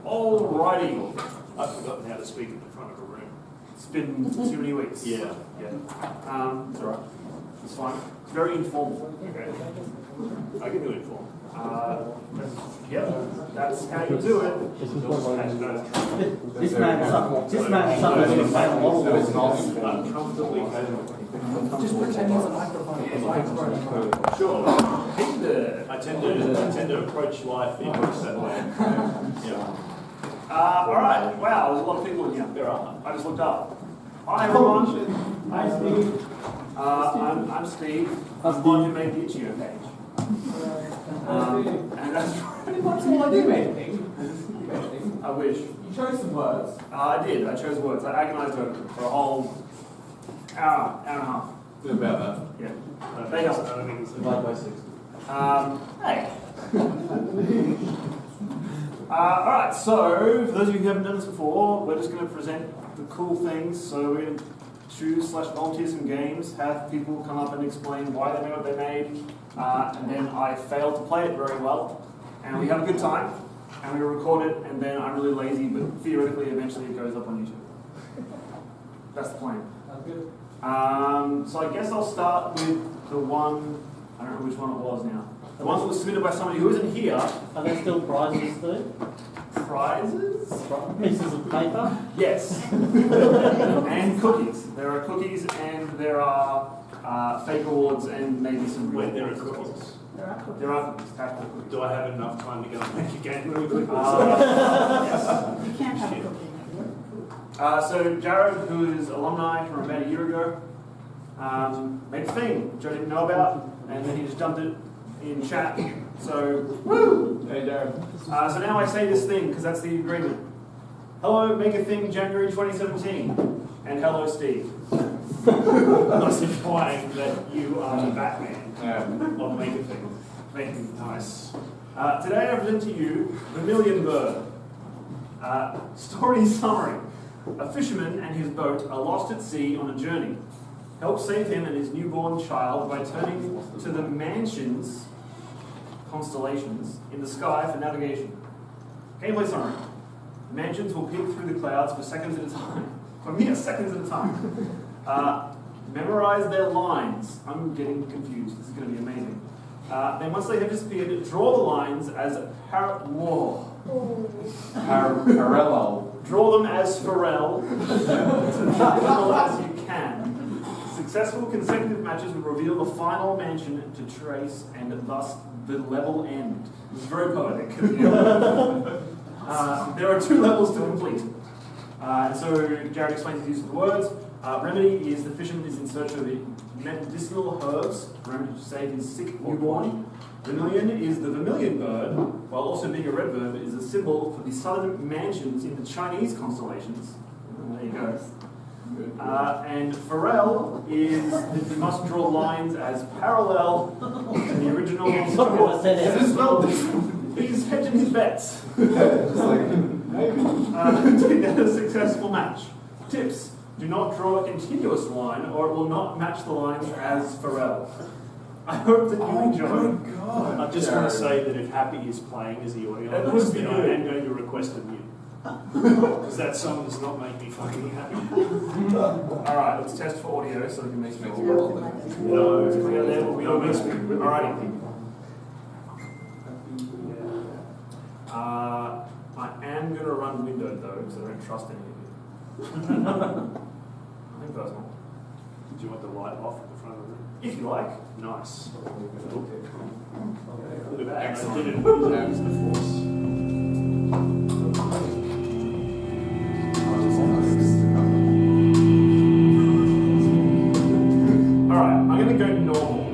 Alrighty. I've forgotten how to speak in the front of a room. It's been too many weeks. Yeah. It's alright. It's fine. It's very informal. Okay. I can do it for Yep. That's how you do it. This man's something to play a model. Uncomfortably Just pretend there's a microphone. Sure. I tend to approach life in that way. Yeah. Alright. Wow, there's a lot of people in here. There are. I just looked up. Hi everyone. Hi, Steve. I'm Steve. I'm the one who made the Itch.io page. And that's What's all I do, mate? You made a thing. I wish. You chose some words. I did. I chose words. I agonized over them for a whole hour and a half. About that. Yeah. They helped. Divide by 60. Hey. Alright, so for those of you who haven't done this before, we're just going to present the cool things. So we're going to choose/volunteer some games, have people come up and explain why they made what they made, and then I failed to play it very well. And we have a good time, and we record it, and then I'm really lazy, but theoretically eventually it goes up on YouTube. That's the plan. That's good. So I guess I'll start with the one, I don't know which one it was now. The one that was submitted by somebody who isn't here. Are there still prizes too? Prizes? Pieces of paper? Yes. And cookies. There are cookies and there are fake awards and maybe some real When there are awards. cookies. There are cookies, tactical cookies. Do I have enough time to go and make a game really quickly? Yes. You can't have a cookie. So Jared, who is alumni from about a year ago, made a thing which I didn't know about, and then he just dumped it in chat. So, woo! Hey, Darren. So now I say this thing because that's the agreement. Hello, make a thing, January 2017, and hello, Steve. Not implying that you are the Batman of Make a Thing. Thank you. Nice. Today I present to you Vermilion bird. Story summary. A fisherman and his boat are lost at sea on a journey. Help save him and his newborn child by turning to the mansions, constellations, in the sky for navigation. Gameplay summary. Mansions will peek through the clouds for seconds at a time. For mere seconds at a time. Memorize their lines. I'm getting confused. This is going to be amazing. Then once they have disappeared, draw the lines as parallel. Draw them as Pharrell to little as you can. Successful consecutive matches will reveal the final mansion to trace and thus the level end. This is very poetic. There are 2 levels to complete. So Jared explains the use of the words. Remedy is the fisherman is in search of medicinal herbs, remedy to save his sick newborn. Vermilion is the vermilion bird, while also being a red bird, is a symbol for the southern mansions in the Chinese constellations. There you go. And Pharrell is that you must draw lines as parallel to the original. He's hedging his bets. To get a successful match. Tips. Do not draw a continuous line or it will not match the lines as Pharrell. I hope that you enjoy. I just want to say that if Happy is playing as the audio, That would be then good. I am going to request a mute. Because that song does not make me fucking happy. Alright, let's test for audio so we can make sure. No, It's clear there, but we don't mix it. Alrighty. I am going to run windowed though, because I don't trust any of you. Nothing personal. Do you want the light off at the front of the room? If you like. Nice. Excellent. I didn't use the force. Alright, I'm going to go normal.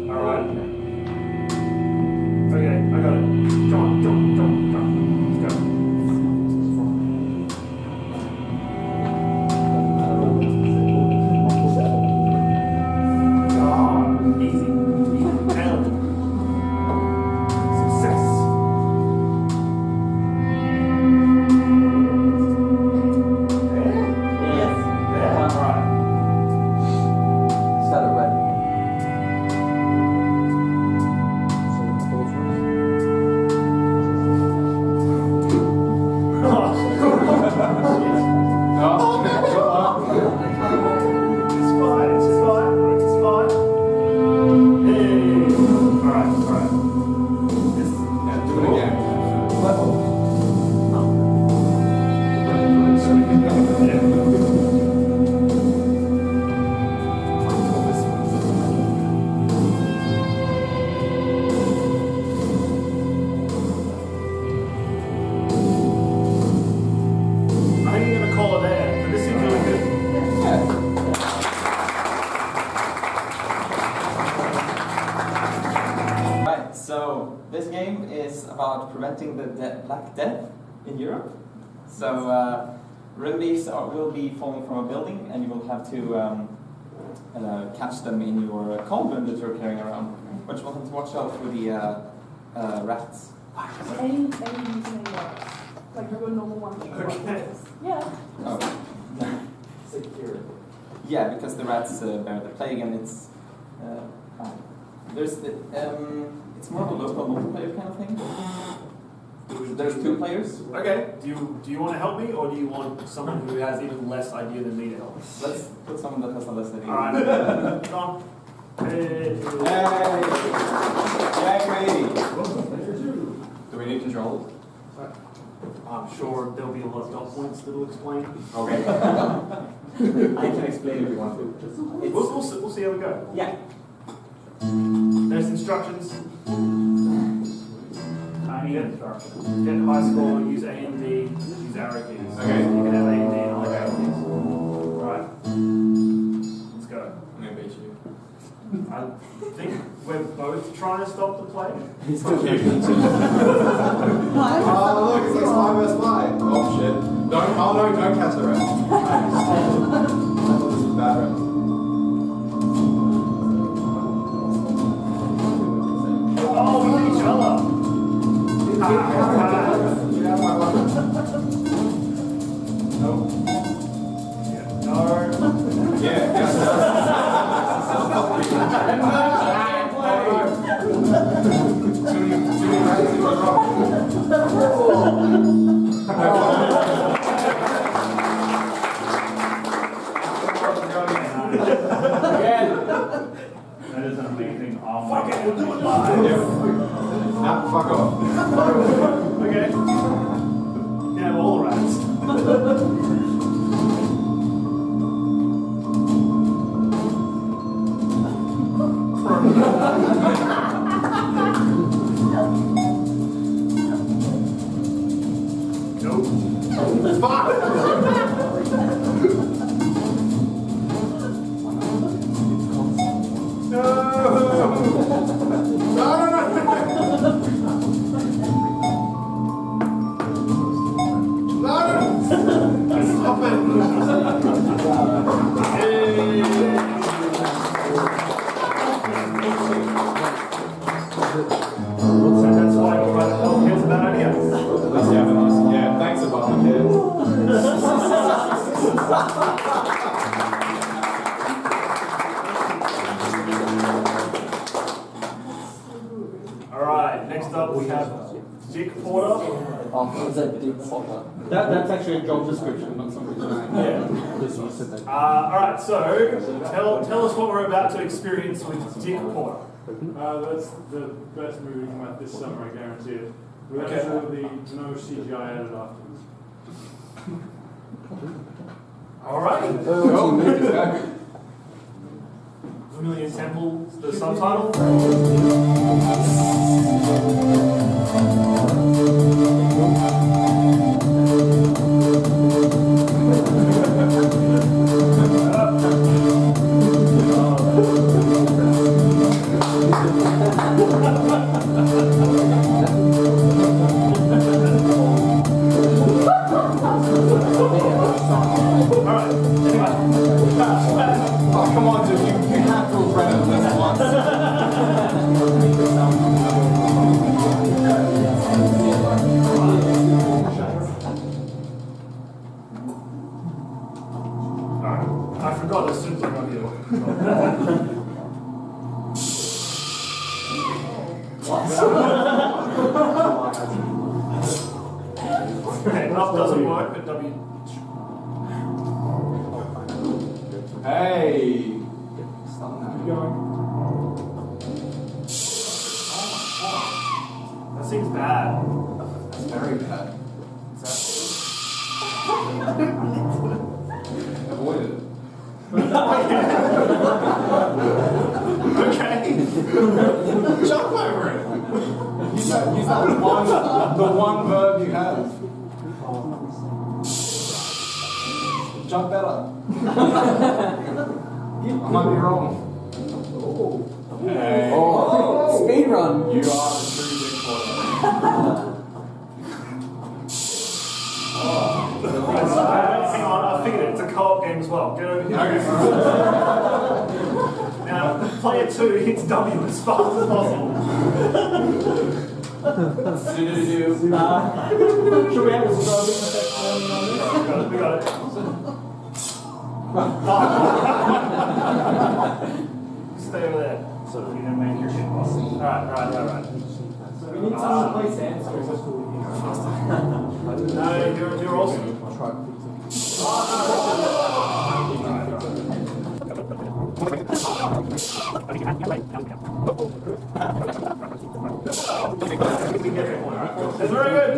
Alright. Okay, I got it. Come on. Let's go. Easy. Nailed it. Success. Yes. There? Alright. Set it ready. It's fine. Hey. Alright. This. Do it again. I think I'm gonna call it there, but this seems really good. Right, so this game is about preventing the Black Death in Europe. So Rimbies will be falling from a building, and you will have to catch them in your cauldron that you're carrying around. But you will have to watch out for the rats. Any using words. Like your normal one. Okay. Yeah. Oh. Secure. Yeah, because the rats bear the plague, and it's it's more of a local multiplayer kind of thing. There's 2 players. Okay. Do you want to help me, or do you want someone who has even less idea than me to help? Let's put someone that has a less idea. Alright. Come on. Hey. Yay! Do we need controls? I'm sure there'll be a lot of dot points that'll explain. Okay. I can explain if you want to. We'll see how we go. Yeah. There's instructions. Get high score, use A and D, use arrow keys. Okay. You can have A and D and I like arrow keys. Alright. Let's go. I'm gonna beat you. I think we're both trying to stop the plague. Fuck you. Oh, look, it's like spy versus spy. Oh shit. Don't catch the rest. I thought this was bad rest. Oh, we hit each other. Get out of my weapon. No. No. Yeah. That is an amazing arm. Fuck it, we'll do it live. Fuck off. Okay. You can have all the rats. Nope. That's why private healthcare is a bad idea. Yeah, thanks about the kids. Alright, next up we have Dick Porter. That's actually a job description, not something to Alright, so tell us what we're about to experience with Dick Porter. That's the best movie come out this summer, I guarantee it. With Okay. absolutely no CGI added afterwards. Alright. Go. Vermilion Temple, the subtitle. Alright. I forgot as soon as I got here. Okay, up doesn't work, but W. Hey! Keep going. That seems bad. That's very bad. Avoid it. Okay. Jump over it. Use that the one verb you have. Jump better. I might be wrong. Hey. Oh, speed run. You are the true Dick Porter. Hang on, I figured it. It's a co-op game as well. Get over here. Okay. Now, player 2 hits W as fast as possible. Should we have a scrubbing effect on this? We got it. Stay over there. So you're gonna make your shit possible. Alright. We need someone to play Sans. No, you're awesome. That's very good.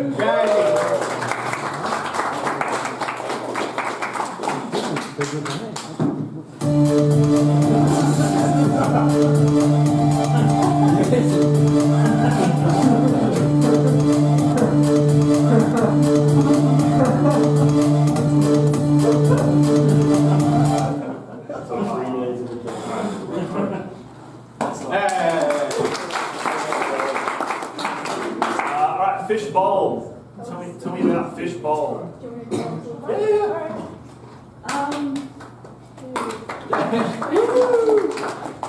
Alright, fish bowl. Tell me about fish bowl. Do you want me to go? Yeah.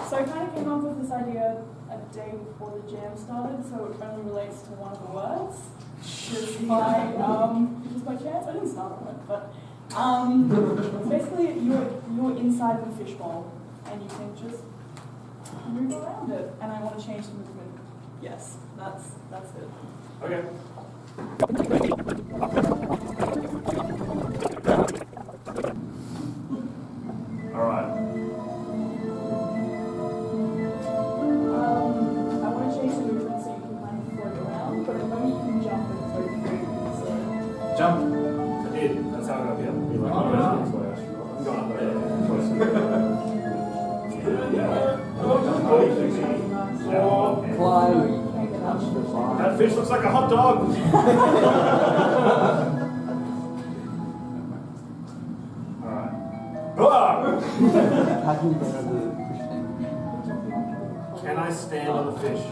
So I kind of came up with this idea a day before the jam started, so it only relates to one of the words. Just by chance. I didn't start on it, but basically you're inside of a fishbowl and you can just move around it. And I want to change the movement. Yes, that's it. Okay. Alright. I want to change the movement so you can kind of float around, but at the moment you can jump and float free. So Jump. I did. That's how I got here. Climb. That fish looks like a hot dog. Alright. How can you get out of the fish tank? Can I stand on the fish?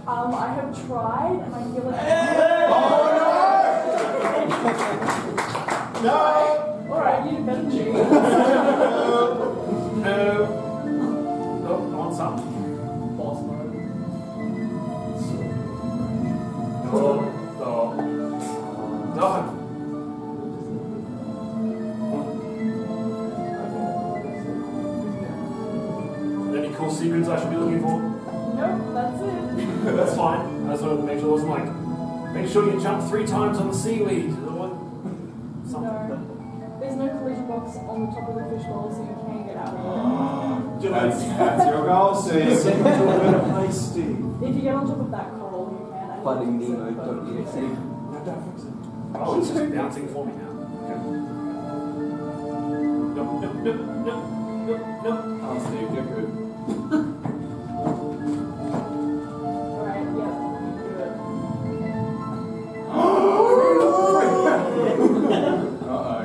I have tried and I feel like No! alright, you did better than me. No. Oh, I want some. Boss mode. No. Any cool secrets I should be looking for? Nope, that's it. That's fine. I just wanted to make sure it wasn't like, make sure you jump 3 times on the seaweed. Something. No. There's no collision box on the top of the fishbowl so you can get out of That's your goal, Steve. Send me to a better place, Steve. it. If you get on top of that coral, you can. and Finding you can Nemo.exe. Oh, it's just bouncing for me now. Okay. No. Oh, Steve, you're good. Alright, yeah, you can do it. Uh-oh.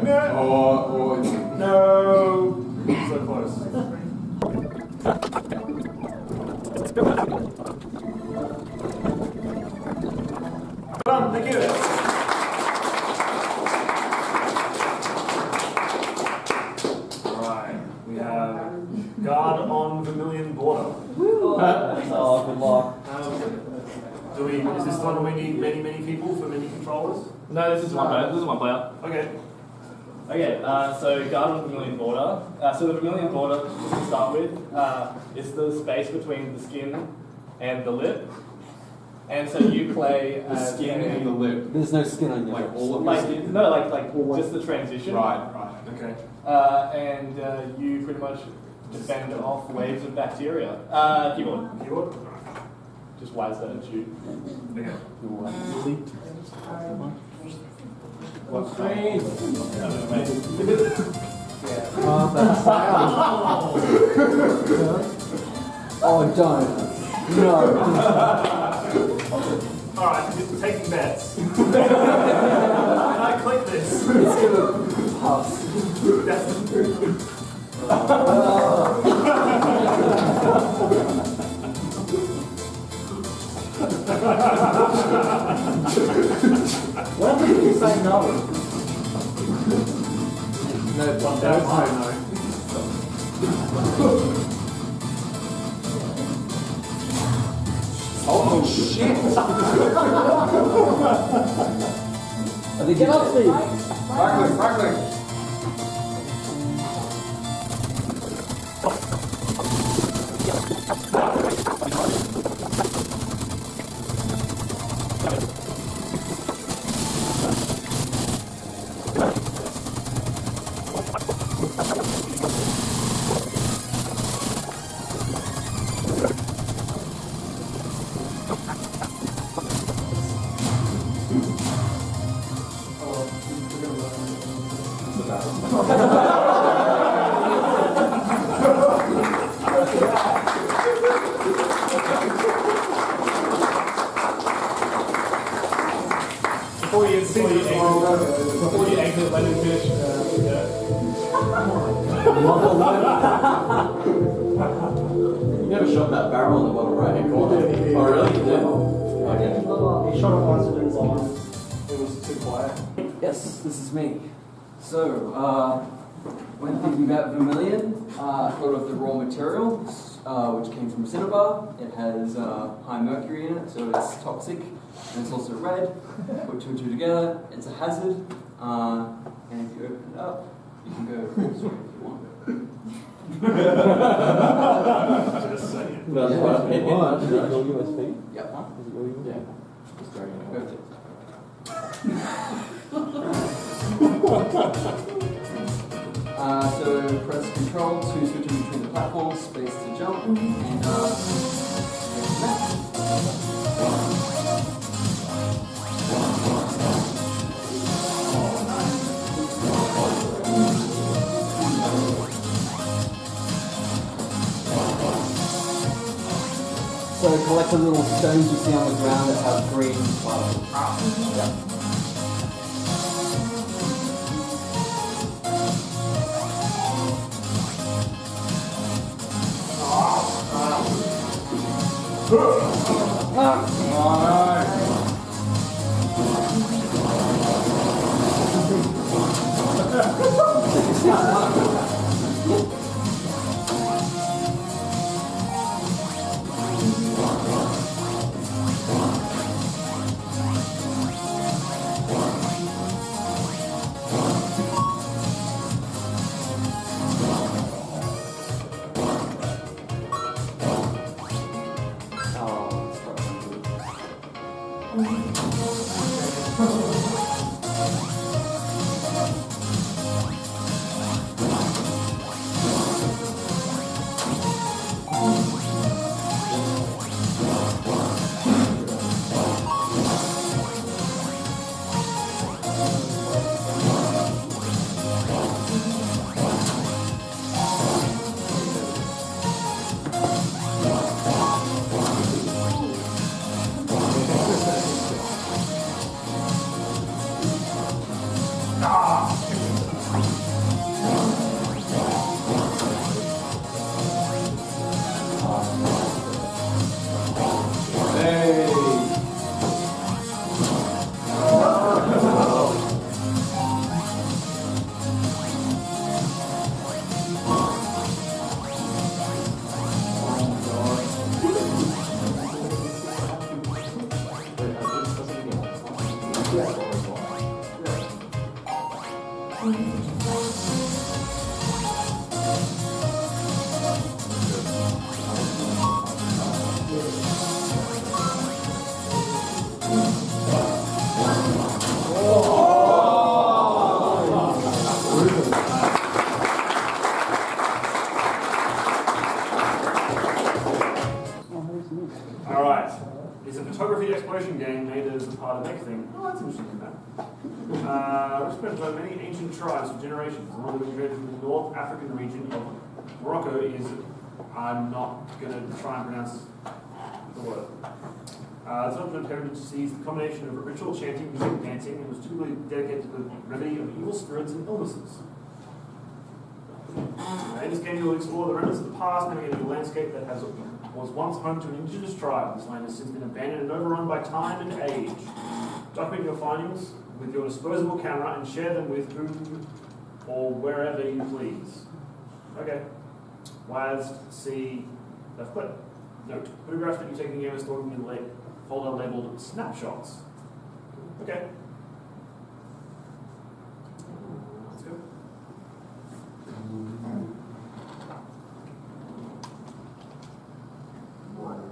No. Or No. So close. Done. Thank you. Alright. We have guard on Vermilion border. Oh, good luck. Is this one where we need many people for many controllers? No, this is one player. Okay. Okay, so guard on the Vermilion border. So the Vermilion border, just to start with, is the space between the skin and the lip. And so you play The skin and the lip. There's no skin on your Like lips. all of like your skin? no, like just the transition. Right, okay. And you pretty much defend off waves of bacteria. Keyboard. Keyboard? Just wise that and shoot. Okay. What's Oh, that's Oh, don't. No. Alright, just taking bets. When I click this. It's gonna pass. What happens if you say no? No, Don't there's say no. Oh shit! I think get up, Steve. Right click. Before you exit, let him finish. You never shot that barrel in the bottom right hand corner. Oh, really? You did? Okay. He shot it once and then it was too quiet. Yes, this is me. So, when thinking about Vermilion, I thought of the raw material, which came from cinnabar. It has high mercury in it, so it's toxic, and it's also red. Put two and two together, it's a hazard, and if you open it up, you can go full swing if you want. Just saying. That's what it was. Is it your USB? Yep. Is it your USB? Yeah. Just dragging it over. So press Control to switch in between the platforms, space to jump, and so collect the little stones you see on the ground that have green particles. Yeah. Alright. It's a photography exploration game made as a part of Thing. Oh, that's interesting. Represented by many ancient tribes for generations. One of the created from the North African region of Morocco is, I'm not going to try and pronounce the word. It's not been heritage sees the combination of ritual chanting, music, and dancing, and was typically dedicated to the remedy of evil spirits and illnesses. In this game, you will explore the remnants of the past, navigating a landscape that was once home to an indigenous tribe. This land has since been abandoned and overrun by time and age. Document your findings with your disposable camera and share them with whom or wherever you please. Okay. WAS, C, left click. Note, photographs that you take in the game are stored in the folder labeled snapshots. Okay. Let's go.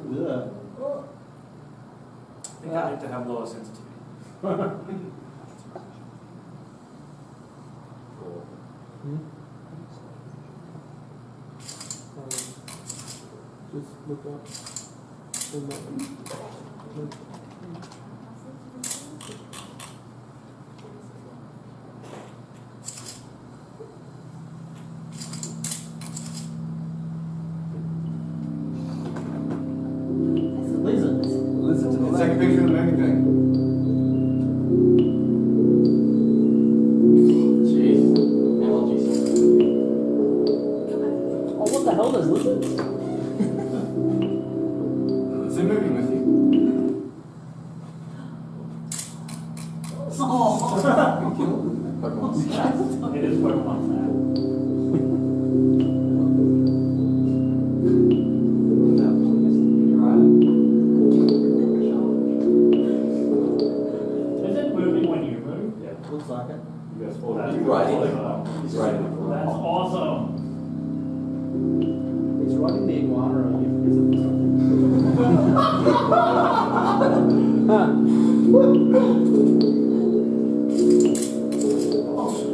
Yeah. I think I need to have lower sensitivity. Just look up. Let's take a picture of the movie thing. Jeez. Allergies. Oh, what the hell does lizards? Is it moving with you? It is Pokemon fan. Is it moving when you move? Yeah. Looks like it. You guys follow that. He's riding it. He's riding it. That's awesome. He's riding the iguana on you.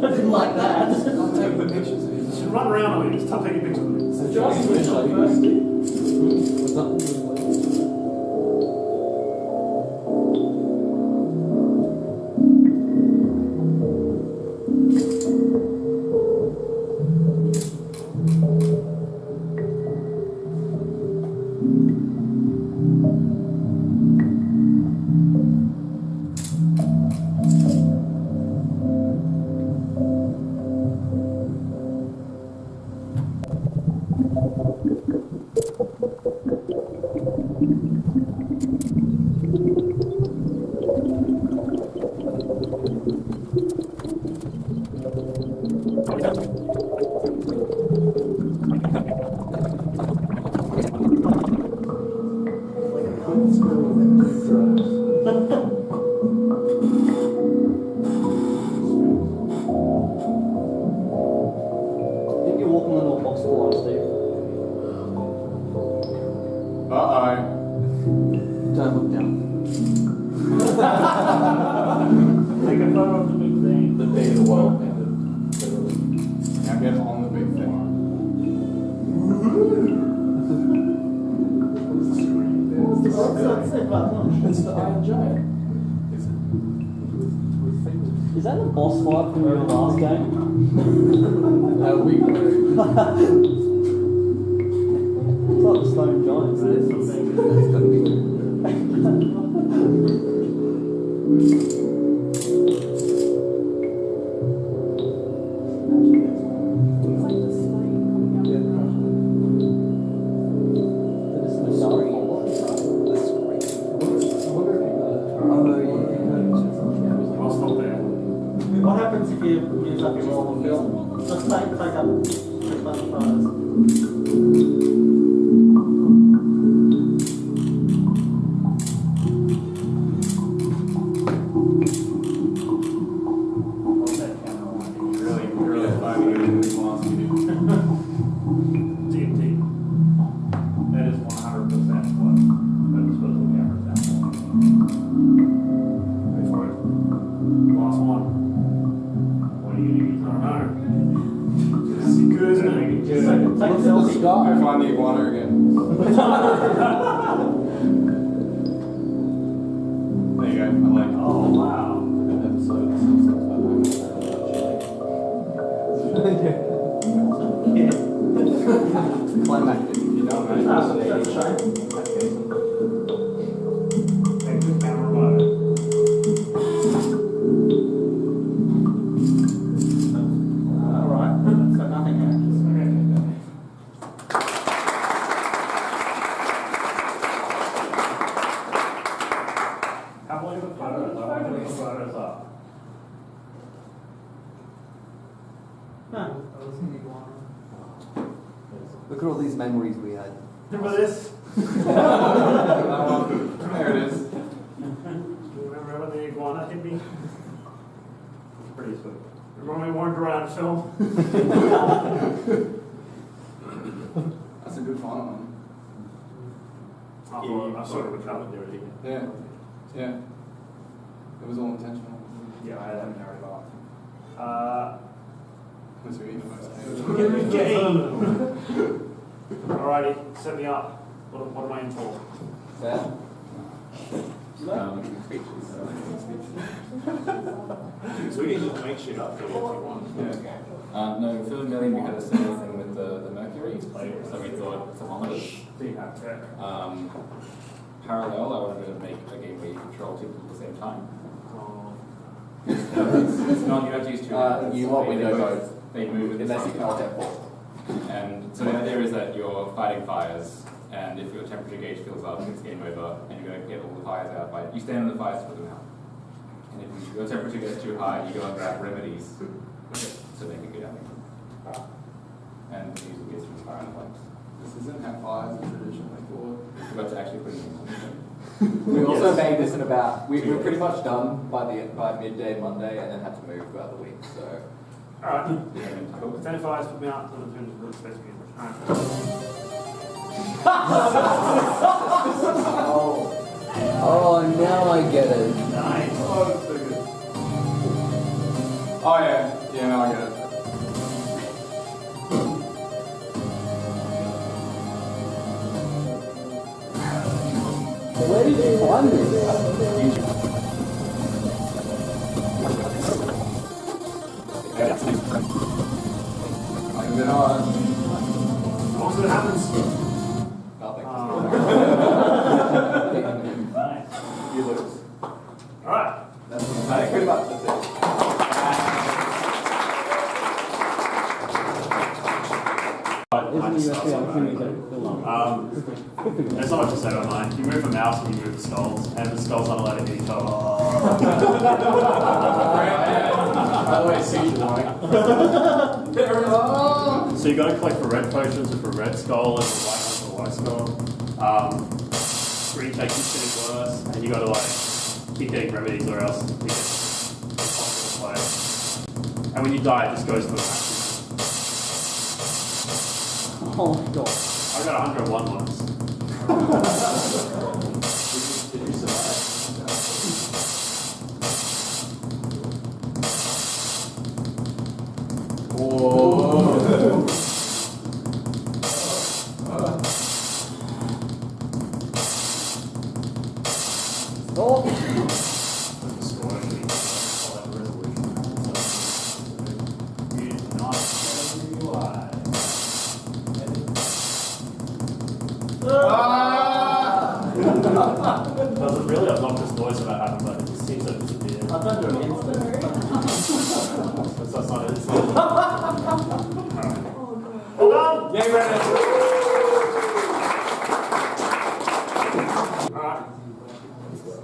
I didn't like that. I'm taking the pictures. You should run around on it. It's tough taking pictures of it. I think you're walking into a box of lights, Steve. Uh-oh. Don't look down. Take a photo of the big thing. The big of the world. Now get on the big thing. It's the Iron Giant. Is that the boss fight from your last game? We It's like the Stone Giants. It is I'll stop there. What happens if you use up your roll of film? Just take up a bunch of photos. Hold that camera on. Really Take a Go selfie. find the iguana again. There you go. I like it. Oh, wow. An episode of Climactic. You know, man. That's a shame. Take the camera mode. Alright, so nothing happens. How many of the photos? I want to put the photos up. Look at all these memories we had. Remember this? There it is. Do you remember when the iguana hit me? It's pretty sweet. Remember when we wandered around film? That's a good final one. I thought it would come and do it again. Yeah. Yeah. It was all intentional. Yeah, I had that narrative arc. Was there even most Game! Alrighty, set me up. What am I in for? So we can just make shit up for you if you want. No, for the million we had the same thing with the mercury, so we thought thermometers. Parallel, I wanted to make a game where you control two people at the same time. It's not, you have to use two. What we know both. They move with the Unless you same can't time. get both. And so the idea is that you're fighting fires, and if your temperature gauge fills up, it's game over, and you're going to get all the fires out. You stand on the fires to put them out. And if your temperature gets too high, you go and grab remedies to make it go down. And usually gets from fire and flames. This isn't how fires are traditionally fought. But to actually put it in. We also made this in about. We were pretty much done by midday Monday, and then had to move throughout the week. So. Alright, cool. If any fires put me out, then I'm doing the space music. Alright. Oh, now I get it. Nice. Oh, that's so good. Oh, yeah. Yeah, now I get it. Where did you find this? And then on. What happens? Nothing. Nice. You lose. Alright. That's pretty much that's it. There's not much to say about mine. You move the mouse and you move the skulls, and the skulls aren't allowed to hit each other. By the way, seizure warning. So you got to collect for red potions and for red skull and for white ones for white skull. Green takes is getting worse, and you got to keep getting remedies or else you get impossible to play. And when you die, it just goes to the max. Oh my god. I got 101 once. Did you survive? Whoa. Oh. There's a really obnoxious noise when that happened, but it just seems to disappear. I've done it instant. That's not it. It's not it. Well done! Yeah, you ran it. Alright.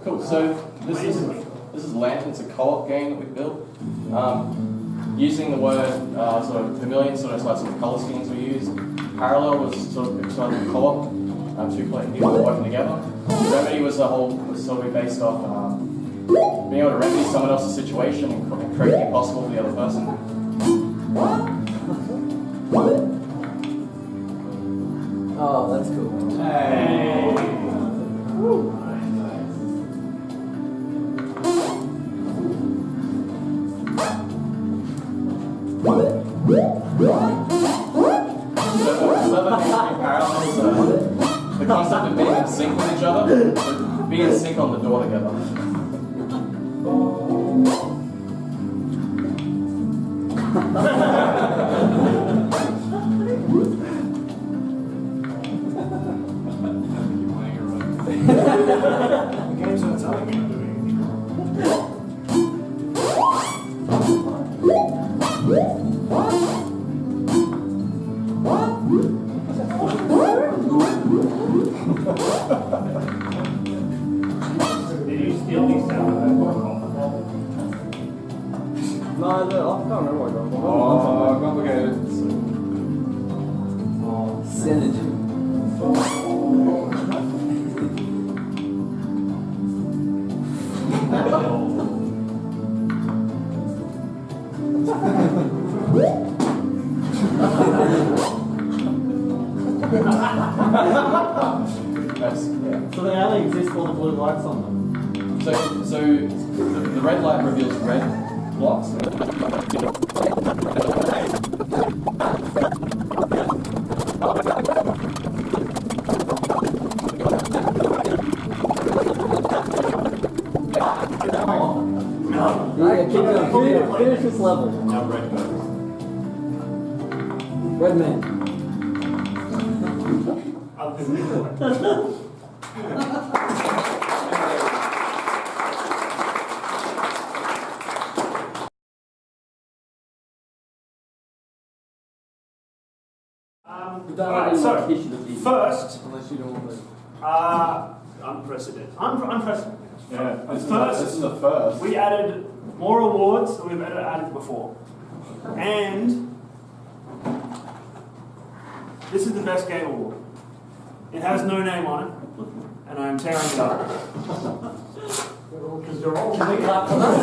Cool. So this is Lantern. It's a co-op game that we built. Using the word sort of Vermilion, sort of like some of the color schemes we use. Parallel was sort of co-op. Two people working together. Remedy was sort of based off being able to remedy someone else's situation and create the impossible for the other person. Oh, that's cool. Hey. So concept of being in sync with each other, but being in sync on the door together. The game's not telling you to do anything. Did you steal these sound effects? No, I can't remember what I got. Oh, complicated. Synergy. So they only exist while the blue light's on them. So the red light reveals red blocks. Yeah, keep going. Finish this level. Now red goes. Red man. Alright, so first, Unless you don't want to. unprecedented. Unprecedented. Yeah, this First, is the first. we added more awards than we've ever added before. And this is the best game award. It has no name on it, and I am tearing it up. Because you're all. Can we clap for that?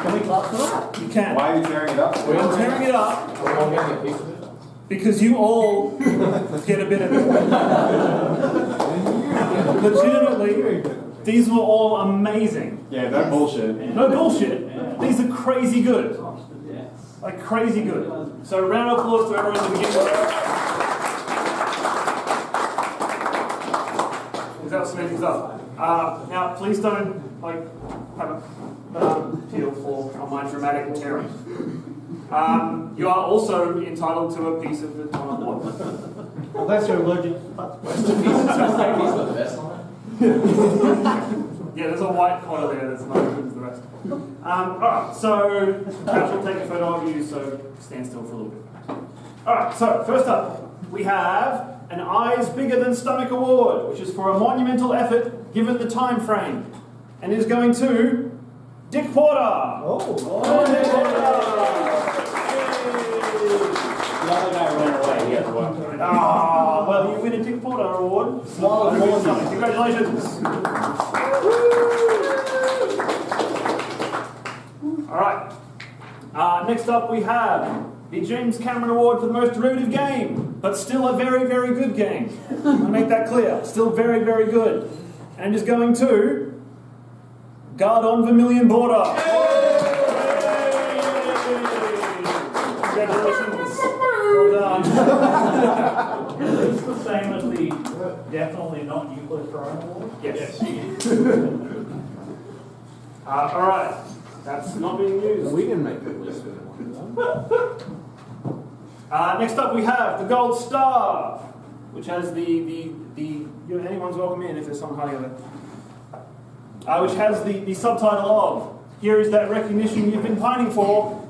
Can we clap for that? You can. Why are you tearing it up? I'm tearing it up We're all getting a piece of it. because you all get a bit of it. Legitimately, these were all amazing. Yeah, no bullshit. No bullshit. These are crazy good. Like crazy good. So round of applause to everyone at the beginning. Is that smooth things up? Now, please don't have a appeal for my dramatic tearing. You are also entitled to a piece of the award. Unless you're allergic to Where's the piece with the best on it? Yeah, there's a white coil there that's not as good as the rest. Alright, so perhaps we'll take a photo of you, so stand still for a little bit. Alright, so first up, we have an Eyes Bigger Than Stomach Award, which is for a monumental effort given the time frame, and is going to Dick Porter. Dick Porter. The other guy ran away. He had to work. Well, you win a Dick Porter Award. Congratulations. Alright. Next up we have the James Cameron Award for the most derivative game, but still a very, very good game. I'll make that clear. Still very, very good. And is going to Guard on Vermilion Border. Congratulations. Well done. Is this the same as the definitely not Euclid Throne Award? Yes. Alright. That's not being used. We didn't make the list. Next up we have the Gold Star, which has anyone's welcome in if there's someone hiding there. Which has the subtitle of "Here is that recognition you've been pining for."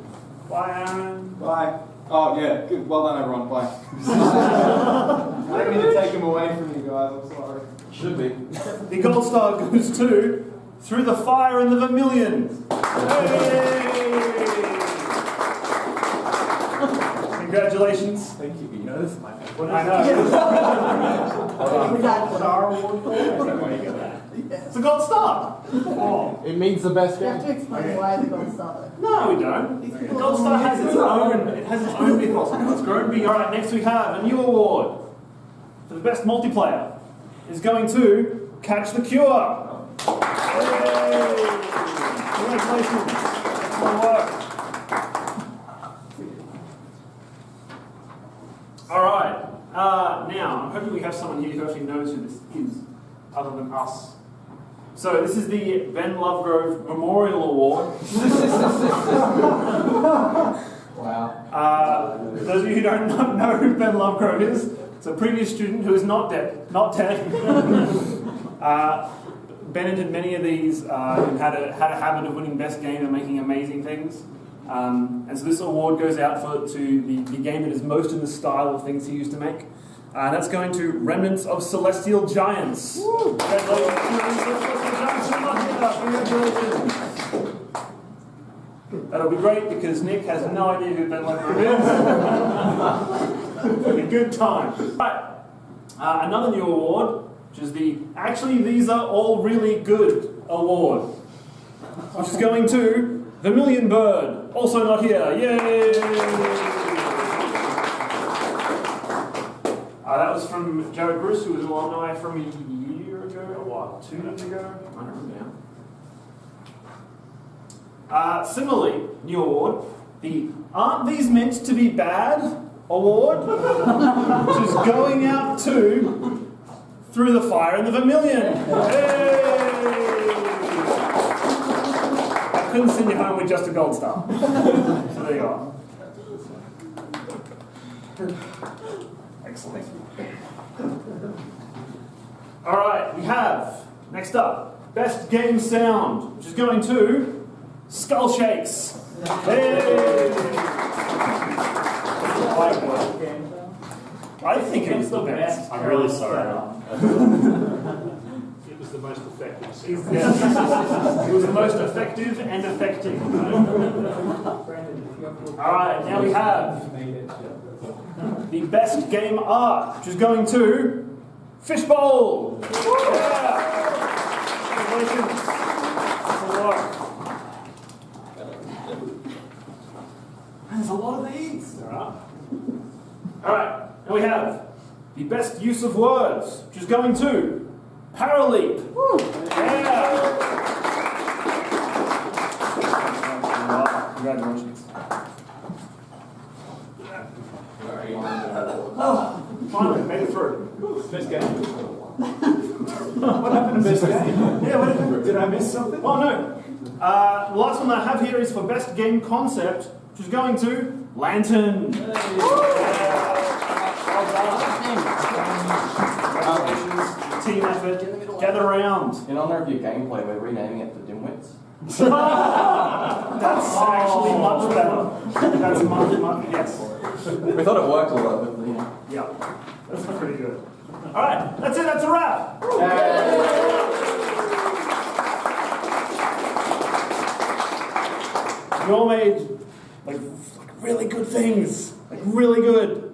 By Aaron. Bye. Oh, yeah. Good. Well done, everyone. Bye. I didn't mean to take him away from you guys. I'm sorry. Should be. The Gold Star goes to Through the Fire and the Vermilion. Congratulations. Thank you. You know, this is my favorite. I know. What is that Star Award for? Is that why you get that? It's a Gold Star. Oh. It means the best You have game. to explain why the gold star. No, we don't. The Gold Star has its own. It has its own mythos. It's grown big. All right. Next we have a new award for the best multiplayer. Is going to Catch the Cure. Yay! Congratulations. Excellent work. All right. Now, I'm hoping we have someone here who actually knows who this is, other than us. So this is the Ben Lovegrove Memorial Award. Wow. For those of you who don't know who Ben Lovegrove is, it's a previous student who is not dead. Not dead. Ben entered many of these and had a habit of winning best game and making amazing things. And so this award goes out to the game that is most in the style of things he used to make. And that's going to Remnants of Celestial Giants. Congratulations to Remnants of Celestial Giants. That'll be great because Nick has no idea who Ben Lovegrove is. It'll be a good time. Right. Another new award, which is actually these are all really good award, which is going to Vermilion Bird, also not here. Yay! That was from Jared Bruce, who was an alumni from a year ago, or what, 2 years ago? I don't remember now. Similarly, new award, the Aren't These Meant to Be Bad award, which is going out to Through the Fire in the Vermilion. Hey! I couldn't send you home with just a gold star. So there you are. Excellent. Alright, we have, next up, Best Game Sound, which is going to Skull Shakes. Hey! I think it was the best. I'm really sorry. It was the most effective. It was the most effective and effective. Alright, now we have the Best Game Art, which is going to Fishbowl. Yeah. Congratulations. There's a lot of these. Alright, now we have the Best Use of Words, which is going to Paraleap. Yeah. Congratulations. Finally, made it through. Best game. What happened to best game? Yeah, what happened? Did I miss something? Oh, no. The last one I have here is for Best Game Concept, which is going to Lantern. Congratulations. Team effort. Gather around. In honor of your gameplay, we're renaming it the Dimwits. That's actually much better. That's much, yes. We thought it worked a lot, but you know. Yeah, that's pretty good. Alright, that's it, that's a wrap. You all made like really good things. Like really good.